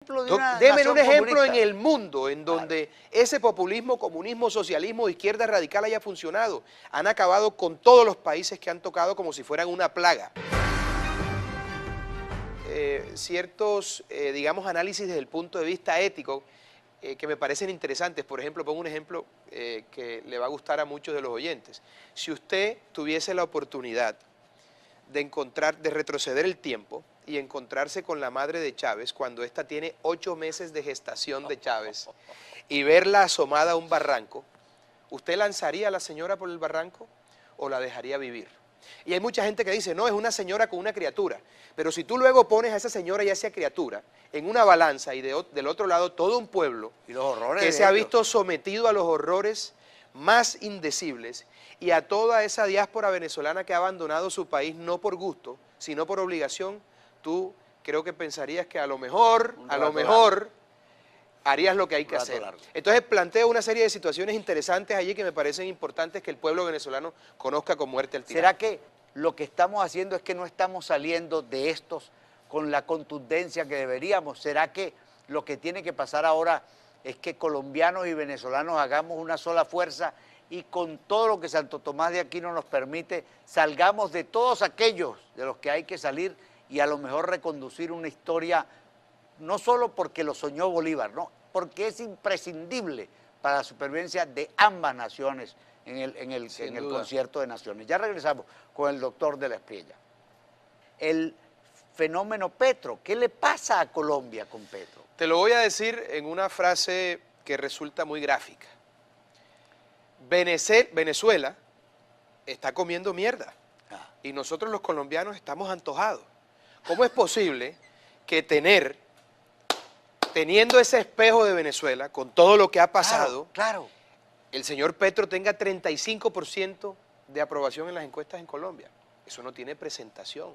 de una Deme un nación ejemplo comunista. en el mundo en donde ese populismo, comunismo, socialismo, izquierda radical haya funcionado. Han acabado con todos los países que han tocado como si fueran una plaga. Ciertos, digamos, análisis desde el punto de vista ético que me parecen interesantes. Por ejemplo, pongo un ejemplo que le va a gustar a muchos de los oyentes. Si usted tuviese la oportunidad de retroceder el tiempo y encontrarse con la madre de Chávez cuando ésta tiene 8 meses de gestación de Chávez y verla asomada a un barranco, ¿usted lanzaría a la señora por el barranco o la dejaría vivir? Y hay mucha gente que dice, no, es una señora con una criatura, pero si tú luego pones a esa señora y a esa criatura en una balanza y del otro lado todo un pueblo Y los horrores que de se ha ellos. visto sometido a los horrores más indecibles y a toda esa diáspora venezolana que ha abandonado su país no por gusto, sino por obligación, tú creo que pensarías que a lo mejor harías lo que hay que hacer. Entonces planteo una serie de situaciones interesantes allí que me parecen importantes que el pueblo venezolano conozca con muerte al tirano. ¿Será que lo que estamos haciendo es que no estamos saliendo de estos con la contundencia que deberíamos? ¿Será que lo que tiene que pasar ahora es que colombianos y venezolanos hagamos una sola fuerza y con todo lo que Santo Tomás de Aquino nos permite, salgamos de todos aquellos de los que hay que salir y a lo mejor reconducir una historia, no solo porque lo soñó Bolívar, no, porque es imprescindible para la supervivencia de ambas naciones en el concierto de naciones? Ya regresamos con el doctor de la Espriella. El fenómeno Petro, ¿qué le pasa a Colombia con Petro? Te lo voy a decir en una frase que resulta muy gráfica. Venezuela está comiendo mierda y nosotros los colombianos estamos antojados. ¿Cómo es posible que teniendo ese espejo de Venezuela, con todo lo que ha pasado, claro, el señor Petro tenga 35% de aprobación en las encuestas en Colombia? Eso no tiene presentación.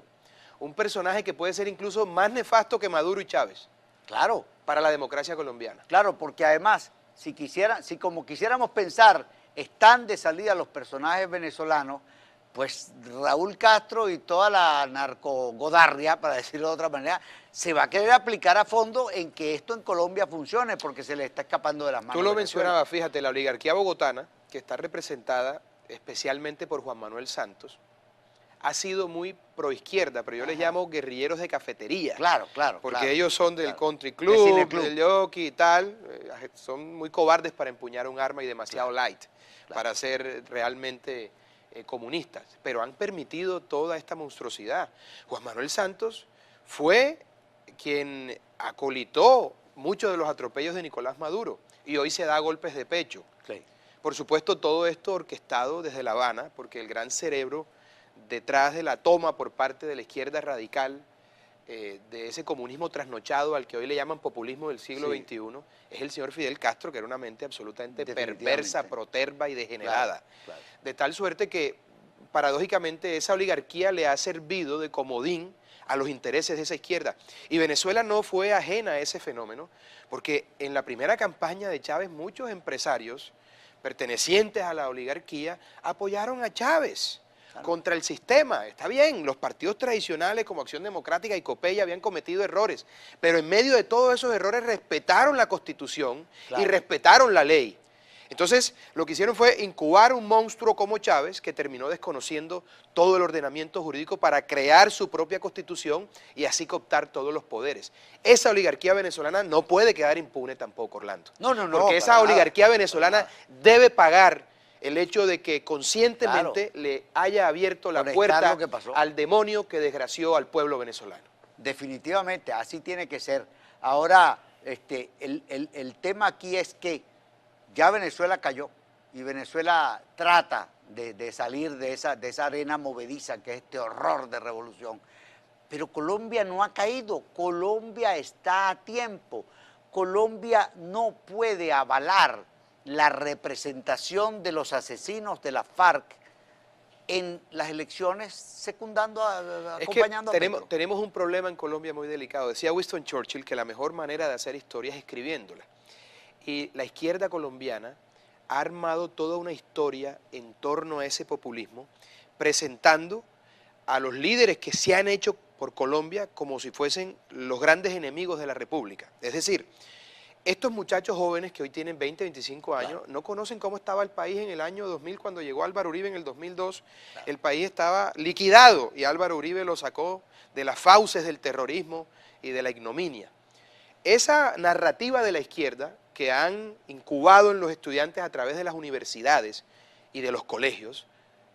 Un personaje que puede ser incluso más nefasto que Maduro y Chávez. Claro. Para la democracia colombiana. Claro, porque además, si como quisiéramos pensar, están de salida los personajes venezolanos, pues Raúl Castro y toda la narcogodarria, para decirlo de otra manera, se va a querer aplicar a fondo en que esto en Colombia funcione, porque se le está escapando de las manos. Tú lo mencionabas, fíjate, la oligarquía bogotana, que está representada especialmente por Juan Manuel Santos, ha sido muy proizquierda, pero yo les llamo guerrilleros de cafetería. Claro, claro. Porque ellos son del country club, del jockey y tal, son muy cobardes para empuñar un arma y demasiado light para ser realmente comunistas, pero han permitido toda esta monstruosidad. Juan Manuel Santos fue quien acolitó muchos de los atropellos de Nicolás Maduro y hoy se da golpes de pecho. Sí. Por supuesto, todo esto orquestado desde La Habana, porque el gran cerebro detrás de la toma por parte de la izquierda radical de ese comunismo trasnochado al que hoy le llaman populismo del siglo XXI, es el señor Fidel Castro, que era una mente absolutamente perversa, proterva y degenerada. Claro. De tal suerte que, paradójicamente, esa oligarquía le ha servido de comodín a los intereses de esa izquierda. Y Venezuela no fue ajena a ese fenómeno, porque en la primera campaña de Chávez muchos empresarios pertenecientes a la oligarquía apoyaron a Chávez contra el sistema. Está bien, los partidos tradicionales como Acción Democrática y COPEI habían cometido errores, pero en medio de todos esos errores respetaron la Constitución y respetaron la ley. Entonces, lo que hicieron fue incubar un monstruo como Chávez, que terminó desconociendo todo el ordenamiento jurídico para crear su propia Constitución y así cooptar todos los poderes. Esa oligarquía venezolana no puede quedar impune tampoco, Orlando. No. Porque esa oligarquía venezolana debe pagar el hecho de que conscientemente le haya abierto la puerta al demonio que desgració al pueblo venezolano. Definitivamente, así tiene que ser. Ahora, el tema aquí es que ya Venezuela cayó y Venezuela trata de salir de esa arena movediza que es este horror de revolución. Pero Colombia no ha caído, Colombia está a tiempo. Colombia no puede avalar la representación de los asesinos de la FARC en las elecciones secundando, acompañando a Petro. Tenemos un problema en Colombia muy delicado. Decía Winston Churchill que la mejor manera de hacer historia es escribiéndola. Y la izquierda colombiana ha armado toda una historia en torno a ese populismo, presentando a los líderes que se han hecho por Colombia como si fuesen los grandes enemigos de la República. Es decir, estos muchachos jóvenes que hoy tienen 20, 25 años, no conocen cómo estaba el país en el año 2000 cuando llegó Álvaro Uribe en el 2002. El país estaba liquidado y Álvaro Uribe lo sacó de las fauces del terrorismo y de la ignominia. Esa narrativa de la izquierda que han incubado en los estudiantes a través de las universidades y de los colegios,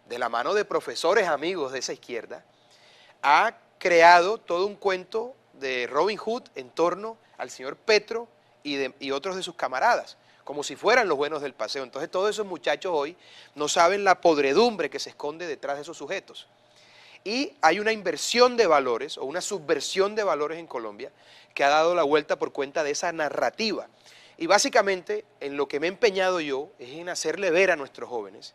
de la mano de profesores amigos de esa izquierda, ha creado todo un cuento de Robin Hood en torno al señor Petro y otros de sus camaradas, como si fueran los buenos del paseo. Entonces todos esos muchachos hoy no saben la podredumbre que se esconde detrás de esos sujetos. Y hay una inversión de valores o una subversión de valores en Colombia que ha dado la vuelta por cuenta de esa narrativa. Y básicamente en lo que me he empeñado yo es en hacerle ver a nuestros jóvenes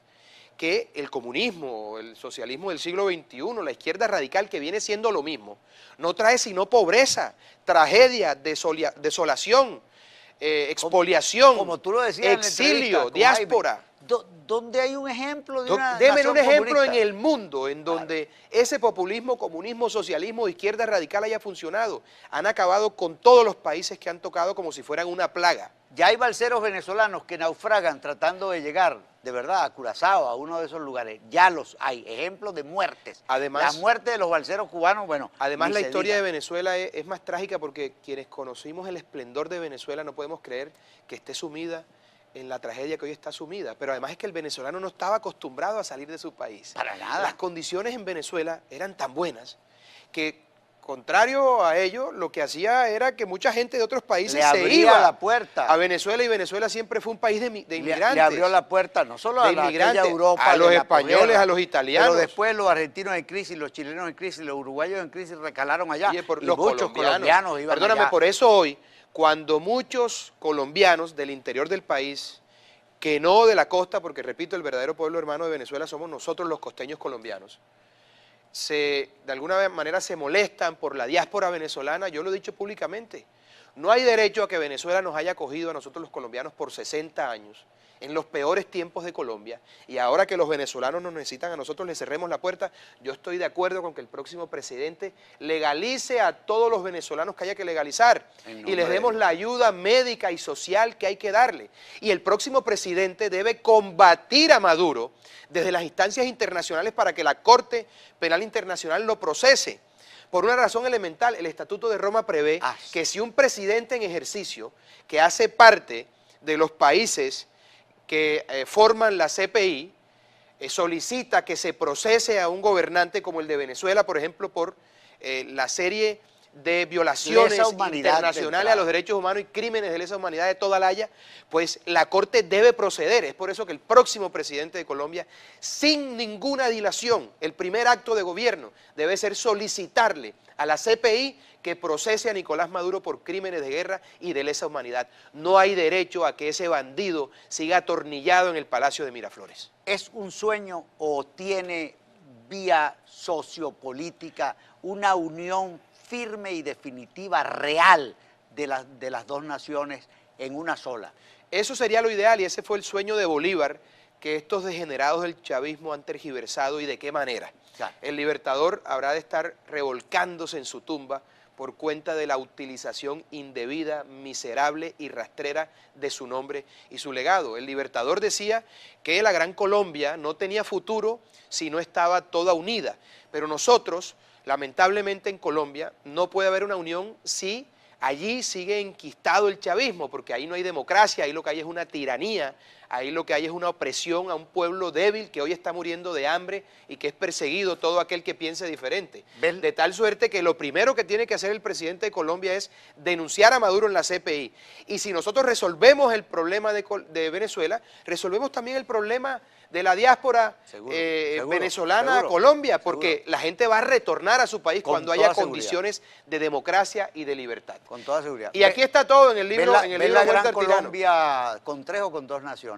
que el comunismo, el socialismo del siglo XXI, la izquierda radical que viene siendo lo mismo, no trae sino pobreza, tragedia, desolación, expoliación, como tú lo decías exilio, diáspora. ¿Dónde hay un ejemplo de una Deme nación un ejemplo comunista? en el mundo en donde ese populismo, comunismo, socialismo, izquierda radical haya funcionado. Han acabado con todos los países que han tocado como si fueran una plaga. Ya hay balseros venezolanos que naufragan tratando de llegar, de verdad, a Curazao, a uno de esos lugares. Ya los hay, ejemplos de muertes. Además, la muerte de los balseros cubanos, bueno. Además, la historia de Venezuela es más trágica porque quienes conocimos el esplendor de Venezuela no podemos creer que esté sumida en la tragedia que hoy está sumida. Pero además es que el venezolano no estaba acostumbrado a salir de su país. Para nada. Las condiciones en Venezuela eran tan buenas que, contrario a ello, lo que hacía era que mucha gente de otros países se iba la puerta a Venezuela, y Venezuela siempre fue un país de inmigrantes. Le abrió la puerta no solo a la Europa, a los españoles, a los italianos. Pero después los argentinos en crisis, los chilenos en crisis, los uruguayos en crisis recalaron allá. Y los muchos colombianos iban Perdóname, allá. Por eso hoy, cuando muchos colombianos del interior del país, que no de la costa, porque repito, el verdadero pueblo hermano de Venezuela somos nosotros los costeños colombianos, de alguna manera se molestan por la diáspora venezolana, yo lo he dicho públicamente, no hay derecho a que Venezuela nos haya acogido a nosotros los colombianos por 60 años, en los peores tiempos de Colombia, y ahora que los venezolanos nos necesitan, a nosotros les cerremos la puerta. Yo estoy de acuerdo con que el próximo presidente legalice a todos los venezolanos que haya que legalizar y les demos la ayuda médica y social que hay que darle. Y el próximo presidente debe combatir a Maduro desde las instancias internacionales para que la Corte Penal Internacional lo procese. Por una razón elemental, el Estatuto de Roma prevé que si un presidente en ejercicio que hace parte de los países que forman la CPI, solicita que se procese a un gobernante como el de Venezuela, por ejemplo, por la serie de violaciones internacionales a los derechos humanos y crímenes de lesa humanidad de toda la haya, pues la Corte debe proceder. Es por eso que el próximo presidente de Colombia, sin ninguna dilación, el primer acto de gobierno debe ser solicitarle a la CPI que procese a Nicolás Maduro por crímenes de guerra y de lesa humanidad. No hay derecho a que ese bandido siga atornillado en el Palacio de Miraflores. ¿Es un sueño o tiene vía sociopolítica una unión firme y definitiva, real, de las dos naciones en una sola? Eso sería lo ideal y ese fue el sueño de Bolívar que estos degenerados del chavismo han tergiversado. ¿Y de qué manera? El Libertador habrá de estar revolcándose en su tumba por cuenta de la utilización indebida, miserable y rastrera de su nombre y su legado. El Libertador decía que la Gran Colombia no tenía futuro si no estaba toda unida, pero nosotros, lamentablemente en Colombia, no puede haber una unión si allí sigue enquistado el chavismo, porque ahí no hay democracia, ahí lo que hay es una tiranía, ahí lo que hay es una opresión a un pueblo débil que hoy está muriendo de hambre y que es perseguido todo aquel que piense diferente. De tal suerte que lo primero que tiene que hacer el presidente de Colombia es denunciar a Maduro en la CPI. Y si nosotros resolvemos el problema de Venezuela, resolvemos también el problema de la diáspora venezolana a Colombia, porque la gente va a retornar a su país cuando haya condiciones de democracia y de libertad. Con toda seguridad. Y aquí está todo en el libro. ¿Ves la Gran Colombia con 3 o con 2 naciones?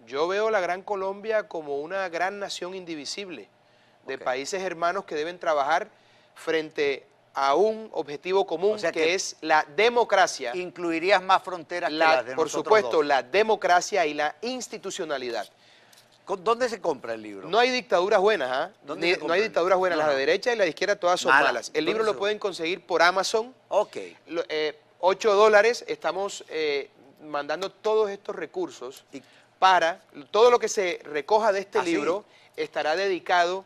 Yo veo la Gran Colombia como una gran nación indivisible de países hermanos que deben trabajar frente a un objetivo común, o sea, que es la democracia. ¿Incluirías más fronteras que las de por nosotros supuesto, dos? La democracia y la institucionalidad. ¿Dónde se compra el libro? No hay dictaduras buenas, ¿ah? ¿Dónde se No hay compra? dictaduras buenas, No, las de no. derecha y la de izquierda todas son Malas. malas. El libro ¿Dónde lo se pueden conseguir por Amazon. Ok. $8, estamos mandando todos estos recursos Y- para, todo lo que se recoja de este ¿Ah, sí? libro estará dedicado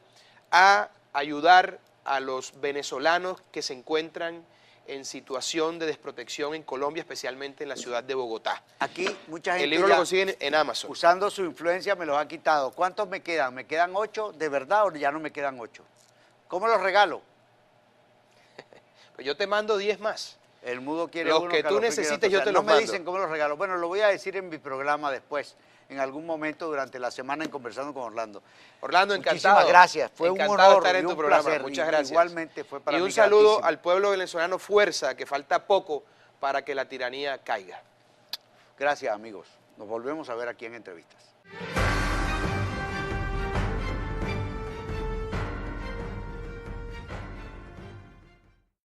a ayudar a los venezolanos que se encuentran en situación de desprotección en Colombia, especialmente en la ciudad de Bogotá. Aquí mucha gente El libro ya, lo consiguen en Amazon. usando su influencia, me los ha quitado. ¿Cuántos me quedan? ¿Me quedan 8 de verdad o ya no me quedan 8? ¿Cómo los regalo? Pues yo te mando 10 más. El mudo quiere Los uno, que tú Carlos Enrique necesites, otro. yo te no los me mando. dicen cómo los regalo. Bueno, lo voy a decir en mi programa después, en algún momento durante la semana en Conversando con Orlando. Orlando, encantado. Muchísimas gracias, fue un Encantado de honor estar en y tu un programa. placer. Muchas gracias. Igualmente fue para y mí un saludo gratísimo. al pueblo venezolano, fuerza, que falta poco para que la tiranía caiga. Gracias, amigos. Nos volvemos a ver aquí en Entrevistas.